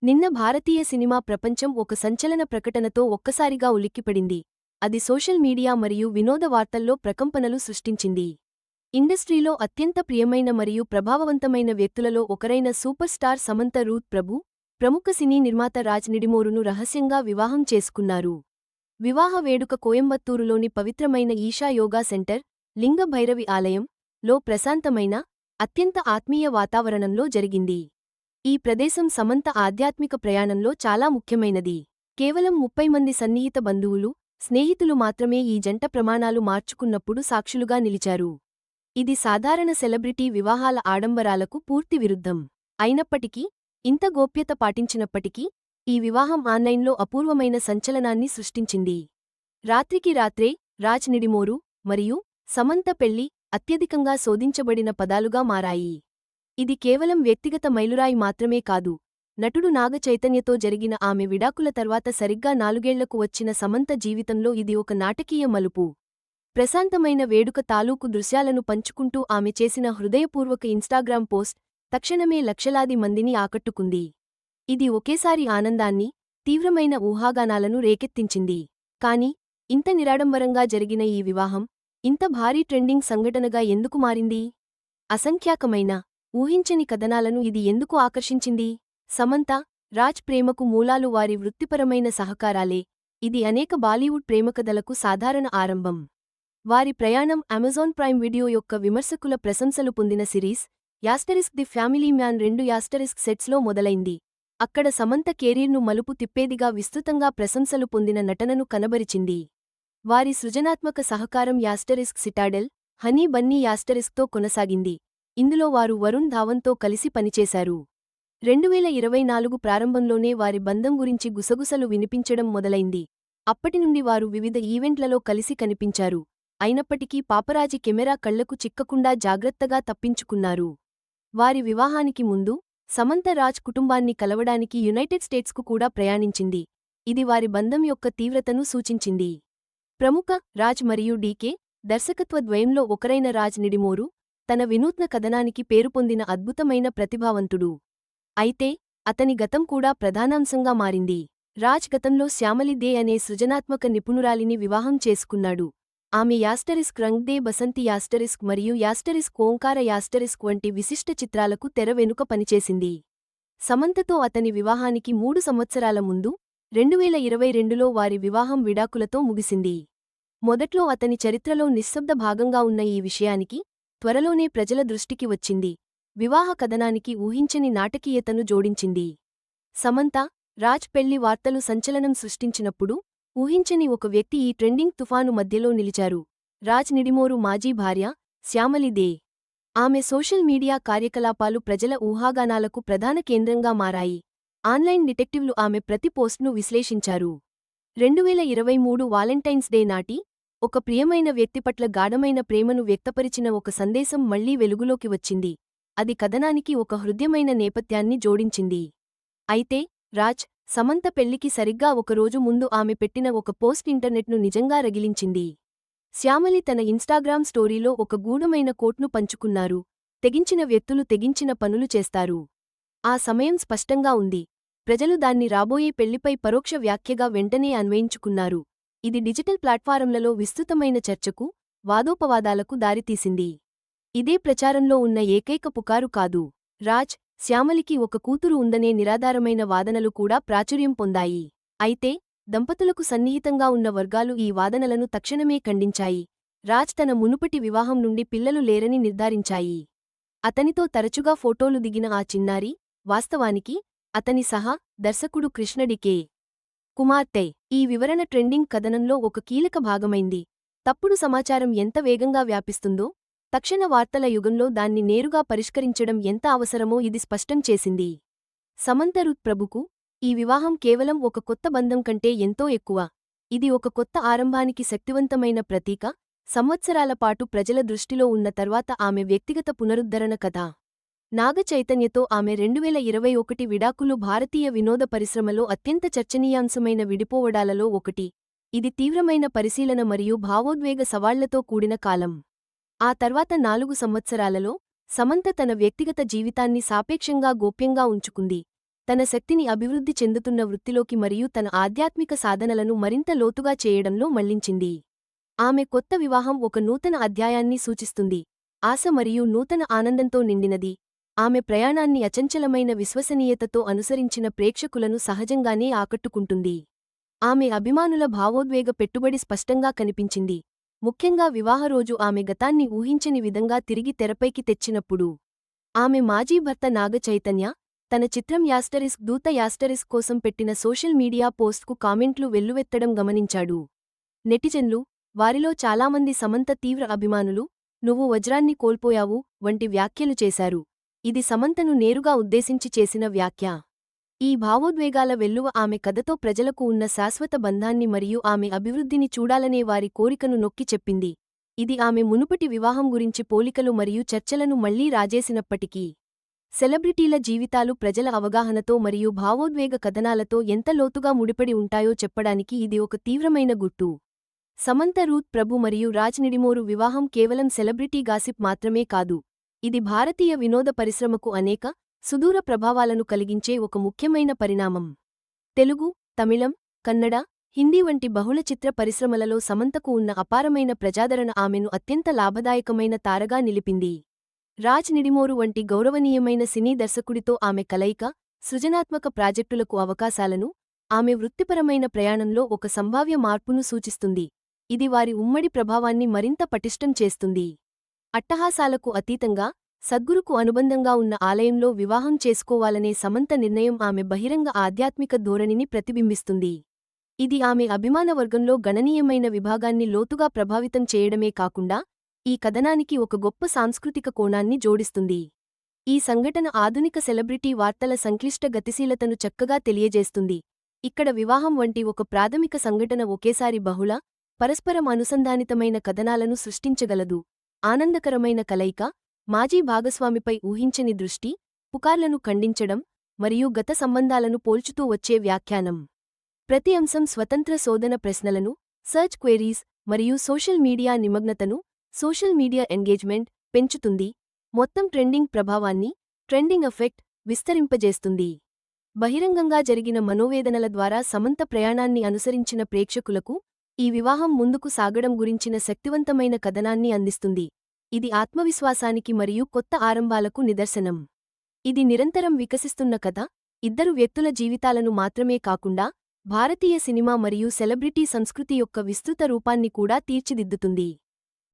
నిన్న భారతీయ సినిమా ప్రపంచం ఒక సంచలన ప్రకటనతో ఒక్కసారిగా ఉలిక్కిపడింది. అది సోషల్ మీడియా మరియు వినోద వార్తల్లో ప్రకంపనలు సృష్టించింది. ఇండస్ట్రీలో అత్యంత ప్రియమైన మరియు ప్రభావవంతమైన వ్యక్తులలో ఒకరైన సూపర్ స్టార్ సమంత రూత్ ప్రభు, ప్రముఖ సినీ నిర్మాత రాజ్ నిడిమోరును రహస్యంగా వివాహం చేసుకున్నారు. వివాహ వేడుక కోయంబత్తూరులోని పవిత్రమైన ఈషా యోగా సెంటర్, లింగ భైరవి ఆలయం లో ప్రశాంతమైన, అత్యంత ఆత్మీయ వాతావరణంలో జరిగింది. ఈ ప్రదేశం సమంత ఆధ్యాత్మిక ప్రయాణంలో చాలా ముఖ్యమైనది. కేవలం 30 మంది సన్నిహిత బంధువులు, స్నేహితులు మాత్రమే ఈ జంట ప్రమాణాలు మార్చుకున్నప్పుడు సాక్షులుగా నిలిచారు. ఇది సాధారణ సెలబ్రిటీ వివాహాల ఆడంబరాలకు పూర్తి విరుద్ధం. అయినప్పటికీ, ఇంత గోప్యత పాటించినప్పటికీ, ఈ వివాహం ఆన్లైన్లో అపూర్వమైన సంచలనాన్ని సృష్టించింది. రాత్రికి రాత్రే, రాజ్ నిడిమోరు మరియు సమంత పెళ్లి అత్యధికంగా శోధించబడిన పదాలుగా మారాయి. ఇది కేవలం వ్యక్తిగత మైలురాయి మాత్రమే కాదు, నటుడు నాగ చైతన్యతో జరిగిన ఆమె విడాకుల తర్వాత సరిగ్గా 4 ఏళ్లకు వచ్చిన సమంత జీవితంలో ఇది ఒక నాటకీయ మలుపు. ప్రశాంతమైన వేడుక తాలూకు దృశ్యాలను పంచుకుంటూ ఆమె చేసిన హృదయపూర్వక ఇన్స్టాగ్రామ్ పోస్ట్ తక్షణమే లక్షలాది మందిని ఆకట్టుకుంది. ఇది ఒకేసారి ఆనందాన్ని, తీవ్రమైన ఊహాగానాలను రేకెత్తించింది. కాని, ఇంత నిరాడంబరంగా జరిగిన ఈ వివాహం ఇంత భారీ ట్రెండింగ్ సంఘటనగా ఎందుకు మారింది? అసంఖ్యాకమైన, ఊహించని కథనాలను ఇది ఎందుకు ఆకర్షించింది? సమంత, రాజ్ ప్రేమకు మూలాలు వారి వృత్తిపరమైన సహకారాలే. ఇది అనేక బాలీవుడ్ ప్రేమకథలకు సాధారణ ఆరంభం. వారి ప్రయాణం అమెజాన్ ప్రైమ్ వీడియో యొక్క విమర్శకుల ప్రశంసలు పొందిన సిరీస్ *ది ఫ్యామిలీ మ్యాన్ 2 సెట్స్లో మొదలైంది. అక్కడ సమంత కెరీర్ను మలుపు తిప్పేదిగా విస్తృతంగా ప్రశంసలు పొందిన నటనను కనబరిచింది. వారి సృజనాత్మక సహకారం *సిటాడెల్, హనీ బన్నీ *తో కొనసాగింది. ఇందులో వారు వరుణ్ ధావన్తో కలిసి పనిచేశారు. 2024 ప్రారంభంలోనే వారి బంధం గురించి గుసగుసలు వినిపించడం మొదలైంది. అప్పటినుండి వారు వివిధ ఈవెంట్లలో కలిసి కనిపించారు. అయినప్పటికీ పాపరాజి కెమెరా కళ్లకు చిక్కకుండా జాగ్రత్తగా తప్పించుకున్నారు. వారి వివాహానికి ముందు, సమంత రాజ్ కుటుంబాన్ని కలవడానికి యునైటెడ్ స్టేట్స్కు కూడా ప్రయాణించింది. ఇది వారి బంధం యొక్క తీవ్రతను సూచించింది. ప్రముఖ రాజ్ మరియు డీకే దర్శకత్వ ద్వయంలో ఒకరైన రాజ్ నిడిమోరు, తన వినూత్న కథనానికి పేరుపొందిన అద్భుతమైన ప్రతిభావంతుడు. అయితే, అతని గతం కూడా ప్రధానాంశంగా మారింది. రాజ్ గతంలో శ్యామలి దే అనే సృజనాత్మక నిపుణురాలిని వివాహం చేసుకున్నాడు. ఆమె *రంగ్ దే బసంతి మరియు ఓంకార వంటి విశిష్ట చిత్రాలకు తెర వెనుక పనిచేసింది. సమంతతో అతని వివాహానికి 3 సంవత్సరాల ముందు, 2022లో వారి వివాహం విడాకులతో ముగిసింది. మొదట్లో అతని చరిత్రలో నిశ్శబ్ద భాగంగా ఉన్న ఈ విషయానికి త్వరలోనే ప్రజల దృష్టికి వచ్చింది. వివాహ కథనానికి ఊహించని నాటకీయతను జోడించింది. సమంత, రాజ్ పెళ్లి వార్తలు సంచలనం సృష్టించినప్పుడు, ఊహించని ఒక వ్యక్తి ఈ ట్రెండింగ్ తుఫాను మధ్యలో నిలిచారు. రాజ్ నిడిమోరు మాజీ భార్య, శ్యామలి దే. ఆమె సోషల్ మీడియా కార్యకలాపాలు ప్రజల ఊహాగానాలకు ప్రధాన కేంద్రంగా మారాయి. ఆన్లైన్ డిటెక్టివ్లు ఆమె ప్రతి పోస్ట్ను విశ్లేషించారు. 2023 వాలెంటైన్స్ డే నాటి, ఒక ప్రియమైన వ్యక్తి పట్ల గాఢమైన ప్రేమను వ్యక్తపరిచిన ఒక సందేశం మళ్లీ వెలుగులోకి వచ్చింది. అది కథనానికి ఒక హృద్యమైన నేపథ్యాన్ని జోడించింది. అయితే, రాజ్, సమంత పెళ్లికి సరిగ్గా ఒకరోజు ముందు ఆమె పెట్టిన ఒక పోస్ట్ ఇంటర్నెట్ను నిజంగా రగిలించింది. శ్యామలి తన ఇన్స్టాగ్రామ్ స్టోరీలో ఒక గూఢమైన కోట్ను పంచుకున్నారు: తెగించిన వ్యక్తులు తెగించిన పనులు చేస్తారు. ఆ సమయం స్పష్టంగా ఉంది. ప్రజలు దాన్ని రాబోయే పెళ్లిపై పరోక్ష వ్యాఖ్యగా వెంటనే అన్వయించుకున్నారు. ఇది డిజిటల్ ప్లాట్ఫారంలలో విస్తృతమైన చర్చకు, వాదోపవాదాలకు దారితీసింది. ఇదే ప్రచారంలో ఉన్న ఏకైక పుకారు కాదు. రాజ్, శ్యామలికి ఒక కూతురు ఉందనే నిరాధారమైన వాదనలు కూడా ప్రాచుర్యం పొందాయి. అయితే, దంపతులకు సన్నిహితంగా ఉన్న వర్గాలు ఈ వాదనలను తక్షణమే ఖండించాయి. రాజ్ తన మునుపటి వివాహం నుండి పిల్లలు లేరని నిర్ధారించాయి. అతనితో తరచుగా ఫోటోలు దిగిన ఆ చిన్నారి, వాస్తవానికి, అతని దర్శకుడు కృష్ణడికే కుమార్తె. ఈ వివరణ ట్రెండింగ్ కథనంలో ఒక కీలక భాగమైంది. తప్పుడు సమాచారం ఎంత వేగంగా వ్యాపిస్తుందో, తక్షణ వార్తల యుగంలో దాన్ని నేరుగా పరిష్కరించడం ఎంత అవసరమో ఇది స్పష్టం చేసింది. సమంత రూత్ ప్రభుకు ఈ వివాహం కేవలం ఒక కొత్త బంధం కంటే ఎంతో ఎక్కువ. ఇది ఒక కొత్త ఆరంభానికి శక్తివంతమైన ప్రతీక, సంవత్సరాల పాటు ప్రజల దృష్టిలో ఉన్న తర్వాత ఆమె వ్యక్తిగత పునరుద్ధరణ కథ. నాగ చైతన్యతో ఆమె 2021 విడాకులు భారతీయ వినోద పరిశ్రమలో అత్యంత చర్చనీయాంశమైన విడిపోవడాలలో ఒకటి. ఇది తీవ్రమైన పరిశీలన మరియు భావోద్వేగ సవాళ్లతో కూడిన కాలం. ఆ తర్వాత 4 సంవత్సరాలలో, సమంత తన వ్యక్తిగత జీవితాన్ని సాపేక్షంగా గోప్యంగా ఉంచుకుంది. తన శక్తిని అభివృద్ధి చెందుతున్న వృత్తిలోకి మరియు తన ఆధ్యాత్మిక సాధనలను మరింత లోతుగా చేయడంలో మళ్లించింది. ఆమె కొత్త వివాహం ఒక నూతన అధ్యాయాన్ని సూచిస్తుంది, ఆశ మరియు నూతన ఆనందంతో నిండినది. ఆమె ప్రయాణాన్ని అచంచలమైన విశ్వసనీయతతో అనుసరించిన ప్రేక్షకులను సహజంగానే ఆకట్టుకుంటుంది. ఆమె అభిమానుల భావోద్వేగ పెట్టుబడి స్పష్టంగా కనిపించింది, ముఖ్యంగా వివాహరోజు ఆమె గతాన్ని ఊహించని విధంగా తిరిగి తెరపైకి తెచ్చినప్పుడు. ఆమె మాజీ భర్త నాగ చైతన్య తన చిత్రం దూత కోసం పెట్టిన సోషల్ మీడియా పోస్ట్కు కామెంట్లు వెల్లువెత్తడం గమనించాడు. నెటిజన్లు, వారిలో చాలామంది సమంత తీవ్ర అభిమానులు, "నువ్వు వజ్రాన్ని కోల్పోయావు" వంటి వ్యాఖ్యలు చేశారు. ఇది సమంతను నేరుగా ఉద్దేశించి చేసిన వ్యాఖ్య. ఈ భావోద్వేగాల వెల్లువ ఆమె కథతో ప్రజలకు ఉన్న శాశ్వత బంధాన్ని మరియు ఆమె అభివృద్ధిని చూడాలనే వారి కోరికను నొక్కి చెప్పింది. ఇది ఆమె మునుపటి వివాహం గురించి పోలికలు మరియు చర్చలను మళ్లీ రాజేసినప్పటికీ, సెలబ్రిటీల జీవితాలు ప్రజల అవగాహనతో మరియు భావోద్వేగ కథనాలతో ఎంత లోతుగా ముడిపడి ఉంటాయో చెప్పడానికి ఇది ఒక తీవ్రమైన గుర్తు. సమంత రూత్ ప్రభు మరియు రాజ్ నిడిమోరు వివాహం కేవలం సెలబ్రిటీ గాసిప్ మాత్రమే కాదు, ఇది భారతీయ వినోద పరిశ్రమకు అనేక, సుదూర ప్రభావాలను కలిగించే ఒక ముఖ్యమైన పరిణామం. తెలుగు, తమిళం, కన్నడ, హిందీ వంటి బహుళ చిత్ర పరిశ్రమలలో సమంతకు ఉన్న అపారమైన ప్రజాదరణ ఆమెను అత్యంత లాభదాయకమైన తారగా నిలిపింది. రాజ్ నిడిమోరు వంటి గౌరవనీయమైన సినీ దర్శకుడితో ఆమె కలయిక, సృజనాత్మక ప్రాజెక్టులకు అవకాశాలను, ఆమె వృత్తిపరమైన ప్రయాణంలో ఒక సంభావ్య మార్పును సూచిస్తుంది. ఇది వారి ఉమ్మడి ప్రభావాన్ని మరింత పటిష్టం చేస్తుంది. అట్టహాసాలకు అతీతంగా, సద్గురుకు అనుబంధంగా ఉన్న ఆలయంలో వివాహం చేసుకోవాలనే సమంత నిర్ణయం ఆమె బహిరంగ ఆధ్యాత్మిక ధోరణిని ప్రతిబింబిస్తుంది. ఇది ఆమె అభిమానవర్గంలో గణనీయమైన విభాగాన్ని లోతుగా ప్రభావితం చేయడమే కాకుండా, ఈ కథనానికి ఒక గొప్ప సాంస్కృతిక కోణాన్ని జోడిస్తుంది. ఈ సంఘటన ఆధునిక సెలబ్రిటీ వార్తల సంక్లిష్ట గతిశీలతను చక్కగా తెలియజేస్తుంది. ఇక్కడ వివాహం వంటి ఒక ప్రాథమిక సంఘటన ఒకేసారి బహుళ, పరస్పరం అనుసంధానితమైన కథనాలను సృష్టించగలదు. ఆనందకరమైన కలయిక, మాజీ భాగస్వామిపై ఊహించని దృష్టి, పుకార్లను ఖండించడం, మరియు గత సంబంధాలను పోల్చుతూ వచ్చే వ్యాఖ్యానం. ప్రతి అంశం స్వతంత్ర శోధన ప్రశ్నలను, సర్చ్ క్వెరీస్, మరియు సోషల్ మీడియా నిమగ్నతను, సోషల్ మీడియా ఎంగేజ్మెంట్ పెంచుతుంది, మొత్తం ట్రెండింగ్ ప్రభావాన్ని, ట్రెండింగ్ ఎఫెక్ట్ విస్తరింపజేస్తుంది. బహిరంగంగా జరిగిన మనోవేదనల ద్వారా సమంత ప్రయాణాన్ని అనుసరించిన ప్రేక్షకులకు, ఈ వివాహం ముందుకు సాగడం గురించిన శక్తివంతమైన కథనాన్ని అందిస్తుంది. ఇది ఆత్మవిశ్వాసానికి మరియు కొత్త ఆరంభాలకు నిదర్శనం. ఇది నిరంతరం వికసిస్తున్న కథ, ఇద్దరు వ్యక్తుల జీవితాలను మాత్రమే కాకుండా, భారతీయ సినిమా మరియు సెలబ్రిటీ సంస్కృతి యొక్క విస్తృత రూపాన్ని కూడా తీర్చిదిద్దుతుంది.